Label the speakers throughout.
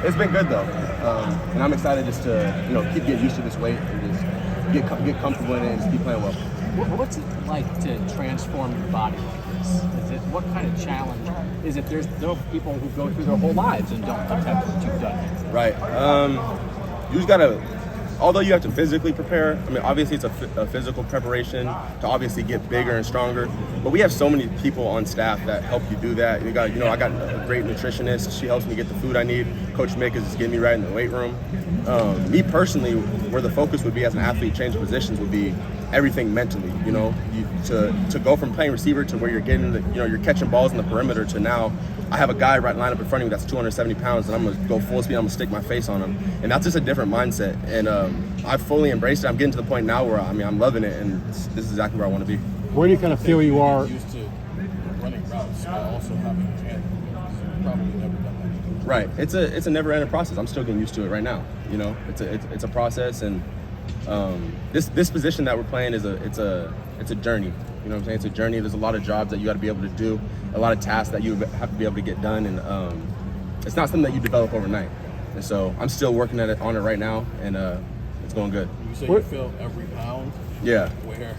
Speaker 1: it's been good though, and I'm excited just to keep getting used to this weight and just get comfortable in it and just keep playing well.
Speaker 2: What's it like to transform your body like this? What kind of challenge is it? There are people who go through their whole lives and don't attempt what you've done.
Speaker 1: Right. You just gotta. Although you have to physically prepare, I mean, obviously it's a physical preparation to obviously get bigger and stronger. But we have so many people on staff that help you do that. I got a great nutritionist. She helps me get the food I need. Coach Mick is just getting me right in the weight room. Me personally, where the focus would be as an athlete, change positions would be everything mentally. To go from playing receiver to where you're getting you're catching balls in the perimeter to now. I have a guy right lined up in front of me that's 270 pounds, and I'm gonna go full speed. I'm gonna stick my face on him, and that's just a different mindset. And I've fully embraced it. I'm getting to the point now where I'm loving it, and this is exactly where I want to be.
Speaker 3: Where do you kind of feel you are?
Speaker 4: Used to running routes, but also having a hand. Probably never done that.
Speaker 1: Right. It's a never-ending process. I'm still getting used to it right now. It's a process, and this position that we're playing is a journey. You know what I'm saying? It's a journey. There's a lot of jobs that you got to be able to do, a lot of tasks that you have to be able to get done, and it's not something that you develop overnight. And so I'm still working on it right now, and it's going good.
Speaker 4: You say you feel every pound.
Speaker 1: Yeah.
Speaker 4: Where?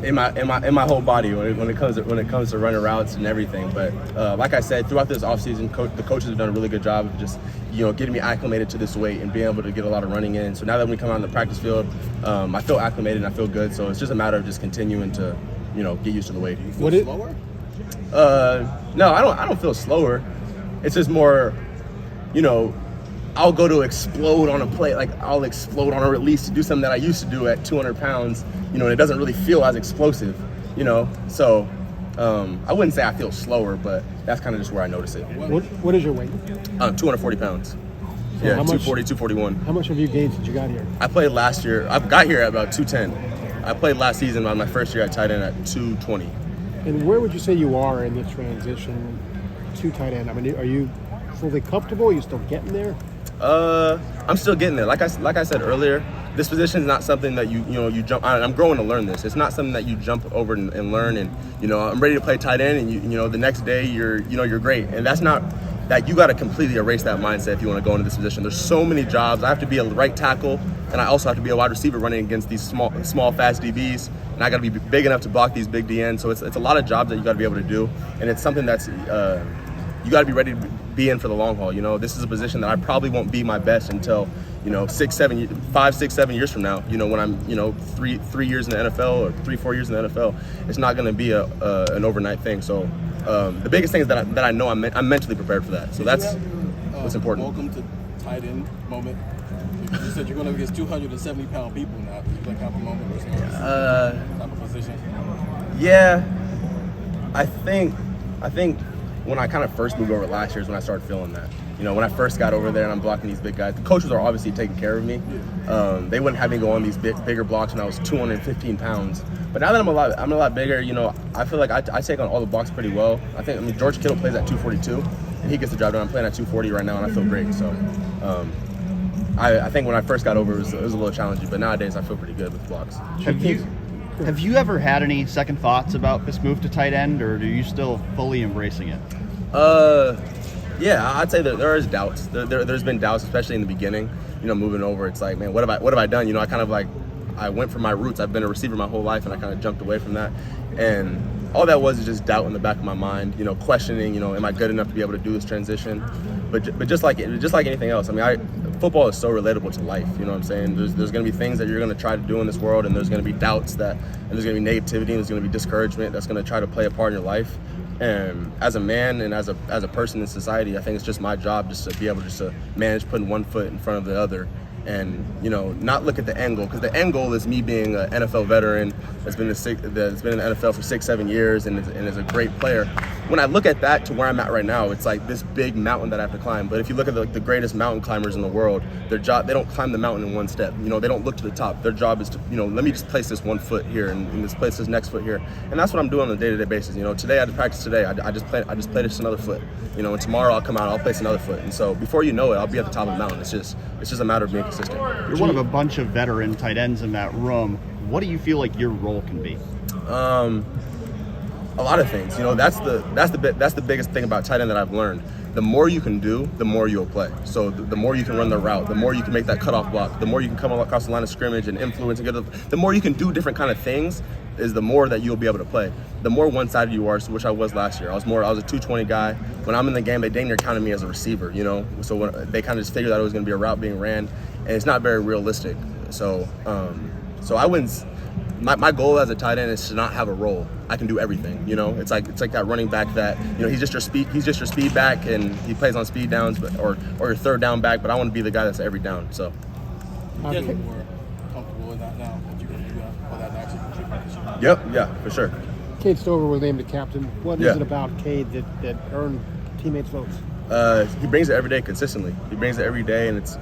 Speaker 1: In my whole body when it comes to running routes and everything. But like I said, throughout this offseason, the coaches have done a really good job of just getting me acclimated to this weight and being able to get a lot of running in. So now that we come out on the practice field, I feel acclimated and I feel good. So it's just a matter of just continuing to get used to the weight.
Speaker 4: Do you feel slower?
Speaker 1: No, I don't feel slower. It's just more, I'll go to explode on a plate, like I'll explode on a release to do something that I used to do at 200 pounds, and it doesn't really feel as explosive, So I wouldn't say I feel slower, but that's kind of just where I notice it.
Speaker 3: What is your weight?
Speaker 1: 240 pounds.
Speaker 3: So
Speaker 1: Yeah,
Speaker 3: how much-
Speaker 1: 240, 241.
Speaker 3: How much have you gained since you got here?
Speaker 1: I played last year. I got here at about 210. I played last season on my first year at tight end at 220.
Speaker 3: And where would you say you are in the transition to tight end? I mean, are you fully comfortable? Are you still getting there?
Speaker 1: I'm still getting there. Like I said earlier, this position is not something that you jump. I'm growing to learn this. It's not something that you jump over and learn. And I'm ready to play tight end, and the next day you're great. And that's not that. You got to completely erase that mindset if you want to go into this position. There's so many jobs. I have to be a right tackle, and I also have to be a wide receiver running against these small, fast DBs. And I got to be big enough to block these big DNs. So it's a lot of jobs that you got to be able to do, and it's something that's you got to be ready to be in for the long haul. This is a position that I probably won't be my best until 5, 6, 7 years from now. When I'm 3 years in the NFL or 3-4 years in the NFL, it's not going to be an overnight thing. So the biggest thing is that I know I'm mentally prepared for that. So that's what's important.
Speaker 4: Welcome to tight end moment. You said you're going to against 270-pound people now. Do you have a moment where it's type of position?
Speaker 1: Yeah, I think when I kind of first moved over last year is when I started feeling that. When I first got over there and I'm blocking these big guys, the coaches are obviously taking care of me. They wouldn't have me go on these bigger blocks when I was 215 pounds. But now that I'm a lot bigger, I feel like I take on all the blocks pretty well. George Kittle plays at 242, and he gets the job done. I'm playing at 240 right now, and I feel great. So I think when I first got over, it was a little challenging, but nowadays I feel pretty good with blocks.
Speaker 5: Have you ever had any second thoughts about this move to tight end, or are you still fully embracing it?
Speaker 1: Yeah, I'd say that there is doubts. There's been doubts, especially in the beginning. Moving over, it's like, man, what have I done? I went from my roots. I've been a receiver my whole life, and I kind of jumped away from that. And all that was is just doubt in the back of my mind. Questioning. Am I good enough to be able to do this transition? But just like anything else, football is so relatable to life. You know what I'm saying? There's going to be things that you're going to try to do in this world, and there's going to be doubts and there's going to be negativity, and there's going to be discouragement that's going to try to play a part in your life. And as a man and as a person in society, I think it's just my job just to be able to manage putting one foot in front of the other, and not look at the end goal, because the end goal is me being an NFL veteran that's been in the NFL for 6-7 years and is a great player. When I look at that to where I'm at right now, it's like this big mountain that I have to climb. But if you look at the greatest mountain climbers in the world, their job, they don't climb the mountain in one step. They don't look to the top. Their job is to let me just place this one foot here and this place this next foot here, and that's what I'm doing on a day-to-day basis. Today I had to practice today. I just placed another foot. And tomorrow I'll come out, I'll place another foot, and so before you know it, I'll be at the top of the mountain. It's just a matter of being consistent.
Speaker 5: You're one of a bunch of veteran tight ends in that room. What do you feel like your role can be?
Speaker 1: A lot of things. You know, that's the biggest thing about tight end that I've learned. The more you can do, the more you'll play. So the more you can run the route, the more you can make that cutoff block, the more you can come across the line of scrimmage and influence and the more you can do different kind of things is the more that you'll be able to play. The more one-sided you are, which I was last year. I was a 220 guy. When I'm in the game, they dang near counted me as a receiver, you know? So when they kind of just figured that it was going to be a route being ran, and it's not very realistic. So I wouldn't. My goal as a tight end is to not have a role. I can do everything, you know. It's like that running back that, you know, he's just your speed back and he plays on speed downs, or your third down back. But I want to be the guy that's every down. So.
Speaker 4: You get more comfortable with that now that you can do that, or that actually contribute.
Speaker 1: Yep. Yeah, for sure.
Speaker 3: Cade Stover was named the captain. What is
Speaker 1: Yeah.
Speaker 3: it about Cade that earned teammates' votes?
Speaker 1: He brings it every day consistently. He brings it every day, and it's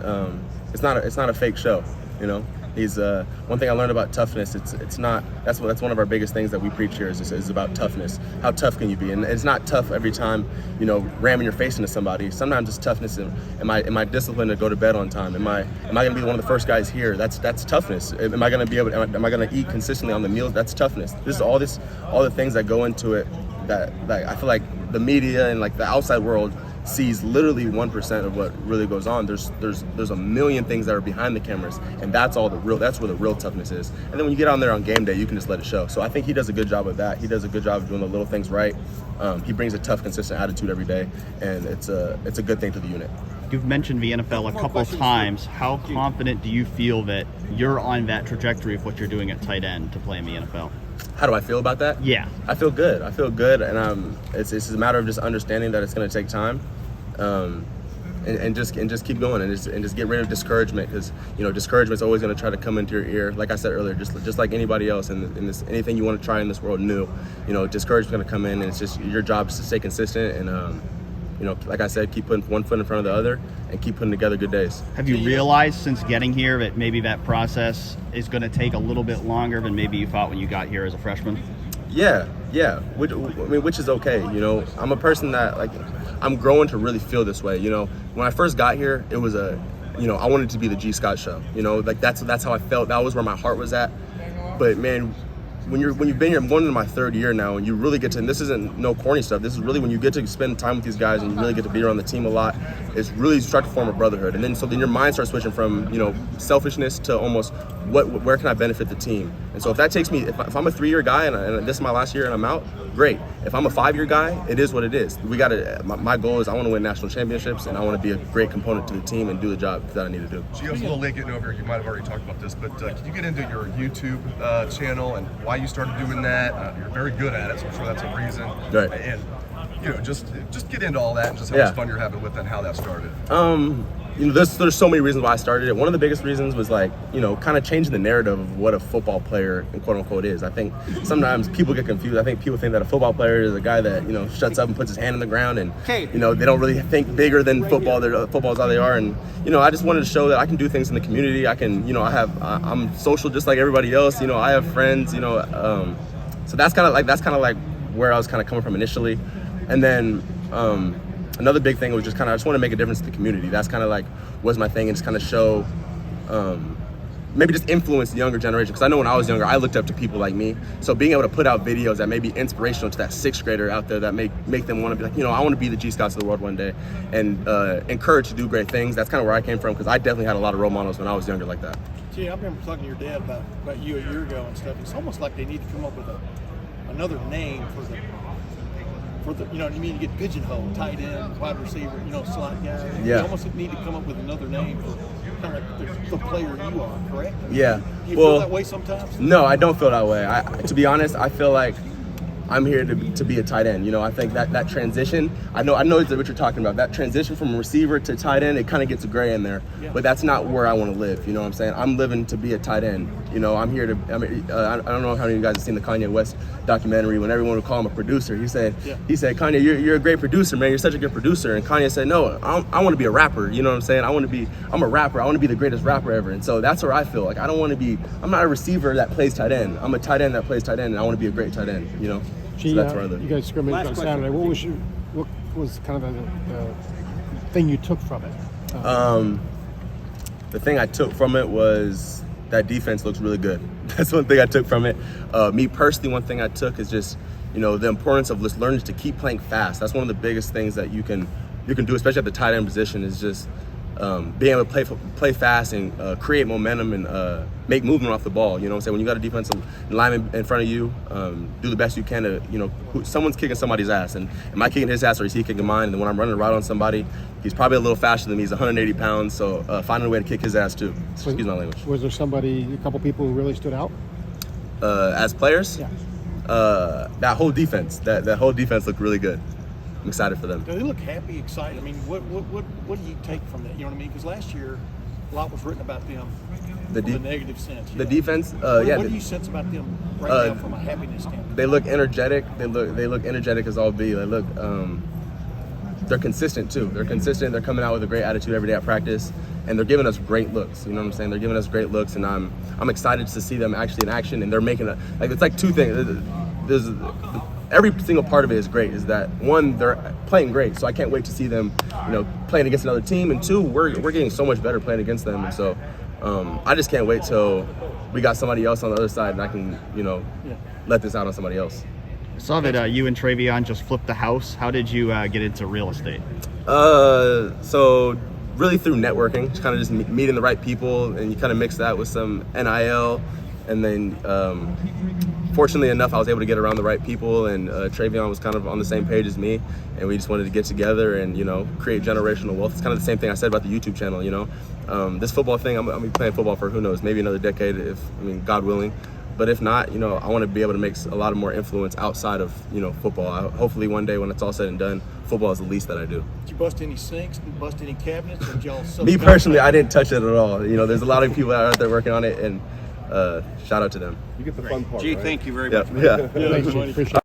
Speaker 1: not a fake show, you know. He's one thing I learned about toughness. It's not that's one of our biggest things that we preach here is about toughness. How tough can you be? And it's not tough every time, you know, ramming your face into somebody. Sometimes it's toughness. Am I disciplined to go to bed on time? Am I going to be one of the first guys here? That's toughness. Am I going to be able? Am I going to eat consistently on the meals? That's toughness. This is all the things that go into it that I feel like the media and like the outside world sees literally 1% of what really goes on. There's a million things that are behind the cameras, and that's where the real toughness is. And then when you get on there on game day, you can just let it show. So I think he does a good job of that. He does a good job of doing the little things right. He brings a tough, consistent attitude every day, and it's a good thing to the unit.
Speaker 5: You've mentioned the NFL a couple of times. How confident do you feel that you're on that trajectory of what you're doing at tight end to play in the NFL?
Speaker 1: How do I feel about that?
Speaker 5: Yeah.
Speaker 1: I feel good, and it's a matter of just understanding that it's going to take time, and just keep going, and just get rid of discouragement, because you know discouragement's always going to try to come into your ear. Like I said earlier, just like anybody else in this, anything you want to try in this world new, you know, discouragement's going to come in, and it's just your job is to stay consistent and you know, like I said, keep putting one foot in front of the other and keep putting together good days.
Speaker 5: Have you realized since getting here that maybe that process is going to take a little bit longer than maybe you thought when you got here as a freshman?
Speaker 1: Yeah, which is okay. You know, I'm a person that I'm growing to really feel this way. You know, when I first got here, it was I wanted to be the G. Scott Show. You know, like that's how I felt. That was where my heart was at. But man, when you've been here, I'm going into my third year now, and you really get to, and this isn't no corny stuff, this is really when you get to spend time with these guys and you really get to be around the team a lot, it's really start to form a brotherhood. And then your mind starts switching from, you know, selfishness to almost where can I benefit the team? And so if that takes me, if I'm a 3-year guy and this is my last year and I'm out, great. If I'm a 5-year guy, it is what it is. My goal is I want to win national championships, and I want to be a great component to the team and do the job that I need to do.
Speaker 6: Gio's a little late getting over here. You might have already talked about this, but can you get into your YouTube channel and why you started doing that? You're very good at it, so I'm sure that's a reason.
Speaker 1: Right.
Speaker 6: And you know, just get into all that and just how much fun you're having with it and how that started.
Speaker 1: You know, there's so many reasons why I started it. One of the biggest reasons was kind of changing the narrative of what a football player, quote unquote, is. I think sometimes people get confused. I think people think that a football player is a guy that, you know, shuts up and puts his hand in the ground, and you know, they don't really think bigger than football. Football is how they are. And you know, I just wanted to show that I can do things in the community. I can, you know, I'm social just like everybody else. You know, I have friends. You know, so that's kind of like where I was kind of coming from initially, and then. Another big thing was I just want to make a difference in the community. That's kind of was my thing, and just kind of show, maybe just influence the younger generation. Because I know when I was younger, I looked up to people like me. So being able to put out videos that may be inspirational to that 6th grader out there, that make them want to be like, you know, I want to be the G. Scotts of the world one day, and encourage to do great things. That's kind of where I came from, because I definitely had a lot of role models when I was younger like that.
Speaker 7: Gee, I remember talking to your dad about you a year ago and stuff. It's almost like they need to come up with another name for the, you know what I mean, you get pigeonholed, tight end, wide receiver, you know, slot guy.
Speaker 1: Yeah.
Speaker 7: You almost need to come up with another name for kind of like the player you are, correct?
Speaker 1: Yeah.
Speaker 7: Do you feel that way sometimes?
Speaker 1: No, I don't feel that way. To be honest, I feel like I'm here to be a tight end. You know, I think that transition, I know it's what you're talking about. That transition from receiver to tight end, it kind of gets gray in there. Yeah. But that's not where I want to live. You know what I'm saying? I'm living to be a tight end. You know, I'm here to, I don't know how many of you guys have seen the Kanye West documentary when everyone would call him a producer. He said, Kanye, you're a great producer, man. You're such a good producer. And Kanye said, no, I want to be a rapper. You know what I'm saying? I'm a rapper. I want to be the greatest rapper ever. And so that's where I feel like I'm not a receiver that plays tight end. I'm a tight end that plays tight end, and I want to be a great tight end, you know? So that's where I live.
Speaker 3: You guys scrimmaged on Saturday. What was kind of the thing you took from it?
Speaker 1: The thing I took from it was that defense looks really good. That's one thing I took from it. Me personally, one thing I took is just, you know, the importance of just learning to keep playing fast. That's one of the biggest things that you can do, especially at the tight end position, is just being able to play fast and create momentum and make movement off the ball. You know what I'm saying? When you got a defensive lineman in front of you, do the best you can to, you know, someone's kicking somebody's ass. And am I kicking his ass or is he kicking mine? And then when I'm running a route on somebody, he's probably a little faster than me. He's 180 pounds, so finding a way to kick his ass too. Excuse my language.
Speaker 3: Was there a couple people who really stood out?
Speaker 1: As players?
Speaker 3: Yeah.
Speaker 1: That whole defense looked really good. I'm excited for them.
Speaker 7: Do they look happy, excited? I mean, what do you take from that? You know what I mean? Because last year, a lot was written about them in a negative sense.
Speaker 1: The defense,
Speaker 7: What do you sense about them right now from a happiness standpoint?
Speaker 1: they look energetic. They look energetic as all be. They look, they're consistent too. They're consistent. They're coming out with a great attitude every day at practice, and they're giving us great looks. You know what I'm saying? They're giving us great looks, and I'm excited to see them actually in action. And they're making it's like two things. There's every single part of it is great. Is that one, they're playing great, so I can't wait to see them, you know, playing against another team. And two, we're getting so much better playing against them, and so I just can't wait till we got somebody else on the other side, and I can, you know, let this out on somebody else.
Speaker 5: I saw that you and Travion just flipped the house. How did you get into real estate?
Speaker 1: So really through networking, just kind of just meeting the right people, and you kind of mix that with some NIL, and then fortunately enough, I was able to get around the right people, and Travion was kind of on the same page as me, and we just wanted to get together and, you know, create generational wealth. It's kind of the same thing I said about the YouTube channel, you know. This football thing, I'm gonna be playing football for, who knows, maybe another decade, God willing. But if not, you know, I want to be able to make a lot of more influence outside of, you know, football. Hopefully one day when it's all said and done, football is the least that I do.
Speaker 7: Did you bust any sinks? Bust any cabinets? Or did y'all
Speaker 1: Me personally, I didn't touch it at all. You know, there's a lot of people out there working on it, and shout out to them.
Speaker 6: You get the fun part.
Speaker 4: Gee,
Speaker 6: right?
Speaker 4: thank you very
Speaker 1: Yeah,
Speaker 4: much.
Speaker 1: yeah.
Speaker 3: Thanks, Chief. Appreciate it.